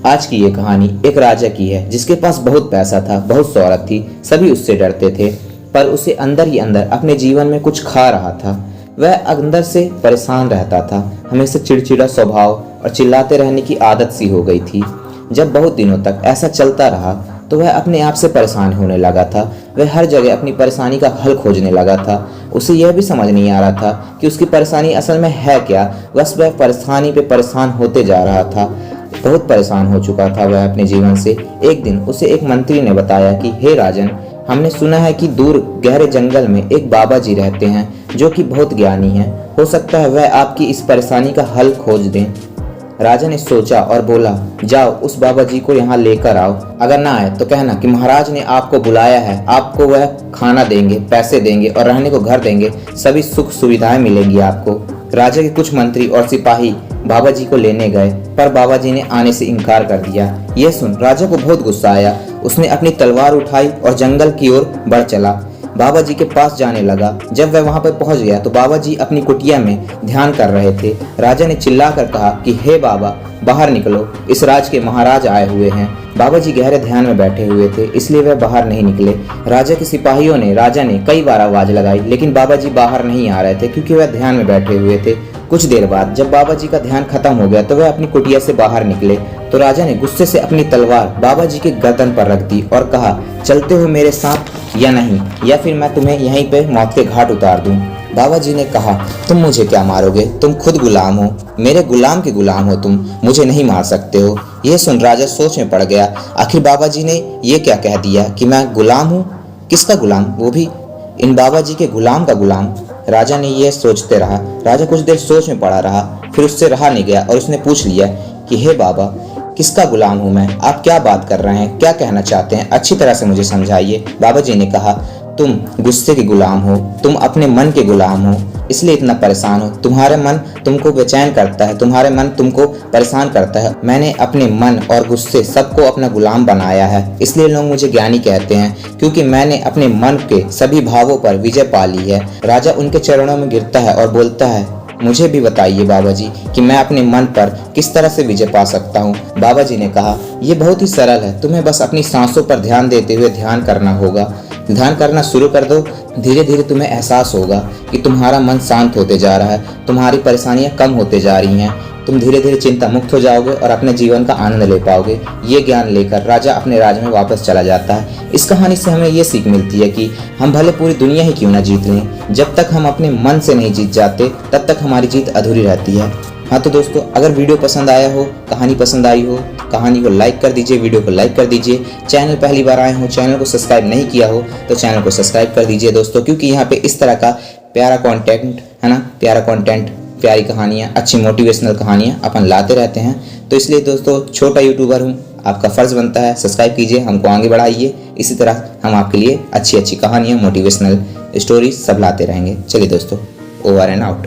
आज की ये कहानी एक राजा की है जिसके पास बहुत पैसा था, बहुत शोहरत थी, सभी उससे डरते थे। पर उसे अंदर ही अंदर अपने जीवन में कुछ खा रहा था। वह अंदर से परेशान रहता था, हमेशा चिड़चिड़ा स्वभाव और चिल्लाते रहने की आदत सी हो गई थी। जब बहुत दिनों तक ऐसा चलता रहा तो वह अपने आप से परेशान होने लगा था। वह हर जगह अपनी परेशानी का हल खोजने लगा था। उसे यह भी समझ नहीं आ रहा था कि उसकी परेशानी असल में है क्या। बस वह परेशानी पे परेशान होते जा रहा था। बहुत परेशान हो चुका था वह अपने जीवन से। एक दिन उसे एक मंत्री ने बताया कि हे राजन, हमने सुना है कि दूर गहरे जंगल में एक बाबा जी रहते हैं जो कि बहुत ज्ञानी हैं। हो सकता है वह आपकी इस परेशानी का हल खोज दें। राजा ने सोचा और बोला, जाओ उस बाबा जी को यहाँ लेकर आओ। अगर ना आए तो कहना कि महाराज ने आपको बुलाया है, आपको वह खाना देंगे, पैसे देंगे और रहने को घर देंगे, सभी सुख सुविधाएं मिलेंगी आपको। राजा के कुछ मंत्री और सिपाही बाबा जी को लेने गए, पर बाबा जी ने आने से इनकार कर दिया। यह सुन राजा को बहुत गुस्सा आया। उसने अपनी तलवार उठाई और जंगल की ओर बढ़ चला। बाबा जी के पास जाने लगा। जब वह वहां पर पहुंच गया तो बाबा जी अपनी कुटिया में ध्यान कर रहे थे। राजा ने चिल्लाकर कहा कि हे बाबा, बाहर निकलो, इस राज के महाराज आए हुए हैं। बाबा जी गहरे ध्यान में बैठे हुए थे, इसलिए वह बाहर नहीं निकले। राजा के सिपाहियों ने राजा ने कई बार आवाज लगाई, लेकिन बाबा जी बाहर नहीं आ रहे थे क्योंकि वह ध्यान में बैठे हुए थे। कुछ देर बाद जब बाबा जी का ध्यान खत्म हो गया तो वह अपनी कुटिया से बाहर निकले तो राजा ने गुस्से से अपनी तलवार बाबा जी के गर्दन पर रख दी और कहा, चलते हो मेरे साथ या नहीं, या फिर मैं तुम्हें यहीं पे मौत के घाट उतार दूं। बाबा जी ने कहा, तुम मुझे क्या मारोगे? तुम खुद गुलाम हो, मेरे गुलाम के गुलाम हो तुम, मुझे नहीं मार सकते हो। यह सुन राजा सोच में पड़ गया। आखिर बाबा जी ने ये क्या कह दिया कि मैं गुलाम हूँ? किसका गुलाम? वो भी इन बाबा जी के गुलाम का गुलाम। राजा ने यह सोचते रहा। राजा कुछ देर सोच में पड़ा रहा, फिर उससे रहा नहीं गया और उसने पूछ लिया कि हे बाबा, किसका गुलाम हूँ मैं? आप क्या बात कर रहे हैं? क्या कहना चाहते हैं? अच्छी तरह से मुझे समझाइए। बाबा जी ने कहा, तुम गुस्से के गुलाम हो, तुम अपने मन के गुलाम हो, इसलिए इतना परेशान हो। तुम्हारे मन तुमको बेचैन करता है, तुम्हारे मन तुमको परेशान करता है। मैंने अपने मन और गुस्से सबको अपना गुलाम बनाया है, इसलिए लोग मुझे ज्ञानी कहते हैं, क्योंकि मैंने अपने मन के सभी भावों पर विजय पा ली है। राजा उनके चरणों में गिरता है और बोलता है, मुझे भी बताइए बाबा जी कि मैं अपने मन पर किस तरह से विजय पा सकता हूँ। बाबा जी ने कहा, यह बहुत ही सरल है, तुम्हें बस अपनी सांसों पर ध्यान देते हुए ध्यान करना होगा। ध्यान करना शुरू कर दो, धीरे धीरे तुम्हें एहसास होगा कि तुम्हारा मन शांत होते जा रहा है, तुम्हारी परेशानियां कम होते जा रही हैं, तुम धीरे धीरे चिंता मुक्त हो जाओगे और अपने जीवन का आनंद ले पाओगे। ये ज्ञान लेकर राजा अपने राज्य में वापस चला जाता है। इस कहानी से हमें ये सीख मिलती है कि हम भले पूरी दुनिया ही क्यों ना जीत लें, जब तक हम अपने मन से नहीं जीत जाते तब तक हमारी जीत अधूरी रहती है। हाँ तो दोस्तों, अगर वीडियो पसंद आया हो, कहानी पसंद आई हो तो कहानी को लाइक कर दीजिए, वीडियो को लाइक कर दीजिए। चैनल पहली बार आए हो, चैनल को सब्सक्राइब नहीं किया हो तो चैनल को सब्सक्राइब कर दीजिए दोस्तों, क्योंकि यहाँ पे इस तरह का प्यारा कंटेंट है ना, प्यारा कंटेंट, प्यारी कहानियाँ, अच्छी मोटिवेशनल कहानियाँ अपन लाते रहते हैं। तो इसलिए दोस्तों, छोटा यूट्यूबर हूँ, आपका फ़र्ज़ बनता है सब्सक्राइब कीजिए, हमको आगे बढ़ाइए। इसी तरह हम आपके लिए अच्छी अच्छी कहानियाँ, मोटिवेशनल स्टोरीज सब लाते रहेंगे। चलिए दोस्तों, ओवर एंड आउट।